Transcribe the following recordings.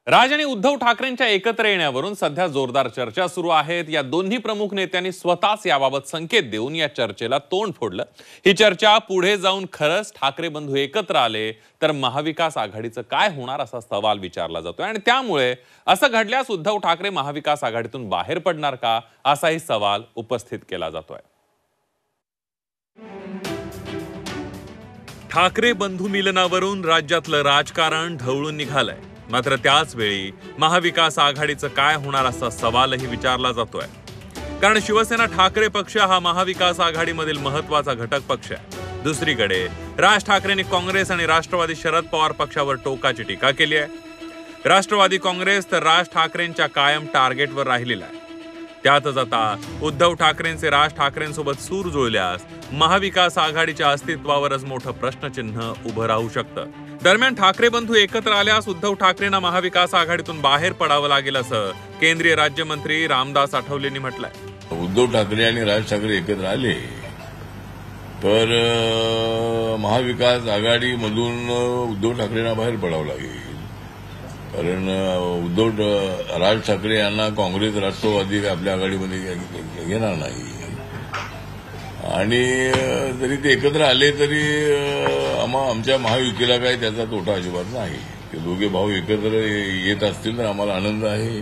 राज आणि उद्धव ठाकरेंच्या एकत्र येण्यावरून सध्या जोरदार चर्चा सुरू आहेत। या दोन्ही प्रमुख नेत्यांनी स्वतःच याबाबत संकेत देऊन या चर्चेला तोंड फोडलं। ही चर्चा पुढे जाऊन खरंच ठाकरे बंधू एकत्र आले तर महाविकास आघाडीचं काय होणार असा सवाल विचारला जातोय आणि त्यामुळे असं घडल्यास उद्धव ठाकरे महाविकास आघाडीतून बाहेर पडणार का असाही सवाल उपस्थित केला जातोय। ठाकरे बंधू मिलनावरून राज्यातलं राजकारण ढवळून निघालंय। मात्र त्याच वेळी महाविकास आघाडीचं काय होणार असा सवालही विचारला जातोय, कारण शिवसेना ठाकरे पक्ष हा महाविकास आघाडीमधील महत्त्वाचा घटक पक्ष आहे। दुसरीकडे राज ठाकरेंनी काँग्रेस आणि राष्ट्रवादी शरद पवार पक्षावर टोकाची टीका केली आहे। राष्ट्रवादी काँग्रेस तर राज ठाकरेंच्या कायम टार्गेटवर राहिलेला आहे। त्यातच आता उद्धव ठाकरेंचे राज ठाकरेंसोबत सूर जुळल्यास महाविकास आघाडीच्या अस्तित्वावरच मोठं प्रश्नचिन्ह उभं राहू शकतं। दरम्यान ठाकरे बंधू एकत्र आल्यास उद्धव ठाकरेंना महाविकास आघाडीतून बाहेर पडावं लागेल असं केंद्रीय राज्यमंत्री रामदास आठवलेंनी म्हटलंय। उद्धव ठाकरे आणि राज ठाकरे एकत्र आले तर महाविकास आघाडीमधून उद्धव ठाकरेंना बाहेर पडावं लागेल, कारण राज ठाकरे यांना काँग्रेस राष्ट्रवादी आपल्या आघाडीमध्ये घेणार नाही आणि जरी ते एकत्र आले तरी आमच्या महायुतीला काही त्याचा तोटा अजिबात नाही। ते दोघे भाऊ एकत्र येत असतील तर आम्हाला आनंद आहे।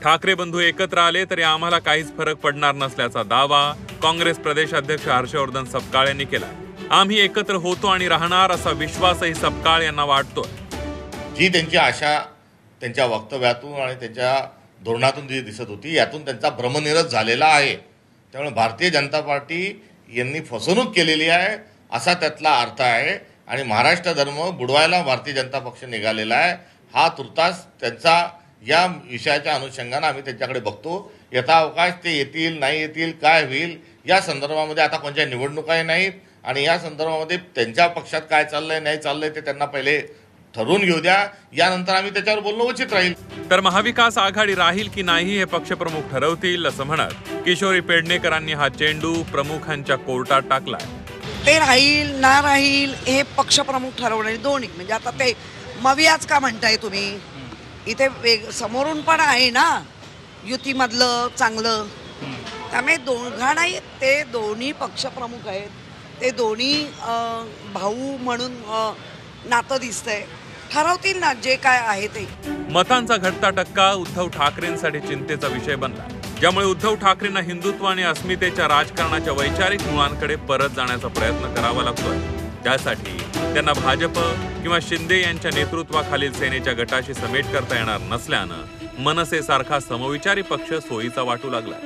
ठाकरे बंधू एकत्र आले तरी आम्हाला काहीच फरक पडणार नसल्याचा दावा काँग्रेस प्रदेशाध्यक्ष हर्षवर्धन सपकाळ यांनी केला। आम्ही एकत्र होतो आणि राहणार असा विश्वासही सपकाळ यांना वाटतोय। जी त्यांची आशा त्यांच्या वक्तव्यातून आणि त्यांच्या धोरणातून जी दिसत होती यातून त्यांचा भ्रमनिरस झालेला आहे। त्यामुळे भारतीय जनता पार्टी यांनी फसवणूक केलेली आहे असा त्यातला अर्थ आहे आणि महाराष्ट्र धर्म बुडवायला भारतीय जनता पक्ष निघालेला आहे। हा तुर्तास त्यांचा या विषयाच्या अनुषंगाने आम्ही त्यांच्याकडे बघतो। यथावकाश ते येतील नाही येतील काय होईल या संदर्भामध्ये आता कोणत्या निवडणुकाही नाहीत आणि या संदर्भामध्ये त्यांच्या पक्षात काय चाललंय नाही चाललंय ते त्यांना पहिले ठरवून घेऊ द्या, यानंतर आम्ही त्याच्यावर बोलणं उचित राहील। तर महाविकास आघाडी राहील की नाही हे पक्षप्रमुख ठरवतील असं म्हणत किशोरी पेडणेकरांनी हा चेंडू प्रमुखांच्या कोर्टात टाकलाय। ते राहील ना राहील हे पक्षप्रमुख ठरवणारे दोन्ही, म्हणजे आता ते मवियाच का म्हणताय तुम्ही, इथे समोरून पण आहे ना युतीमधलं चांगलं, त्यामुळे दोघांनाही ते दोन्ही पक्षप्रमुख आहेत, ते दोन्ही भाऊ म्हणून नातं दिसतंय, ठरवतील ना जे काय आहे ते। मतांचा घटता टक्का उद्धव ठाकरेंसाठी चिंतेचा विषय बनला, ज्यामुळे उद्धव ठाकरेंना हिंदुत्व आणि अस्मितेच्या राजकारणाच्या वैचारिक मुळांकडे परत जाण्याचा प्रयत्न करावा लागतोय। त्यासाठी त्यांना भाजप किंवा शिंदे यांच्या नेतृत्वाखालील सेनेच्या गटाशी समेट करता येणार नसल्यानं मनसेसारखा समविचारी पक्ष सोयीचा वाटू लागला।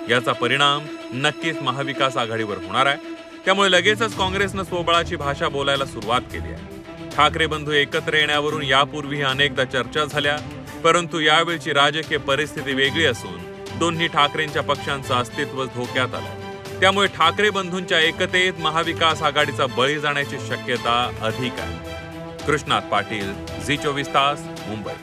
याचा परिणाम नक्कीच महाविकास आघाडीवर होणार आहे। त्यामुळे लगेचच काँग्रेसनं स्वबळाची भाषा बोलायला सुरुवात केली आहे। ठाकरे बंधू एकत्र येण्यावरून यापूर्वी अनेकदा चर्चा झाल्या, परंतु यावेळची राजकीय परिस्थिती वेगळी असून दोन्ही ठाकरेंच्या पक्षांचं अस्तित्व धोक्यात आलं। त्यामुळे ठाकरे बंधूंच्या एकतेत महाविकास आघाडीचा बळी जाण्याची शक्यता अधिक आहे। कृष्णात पाटील, झी 24 तास, मुंबई।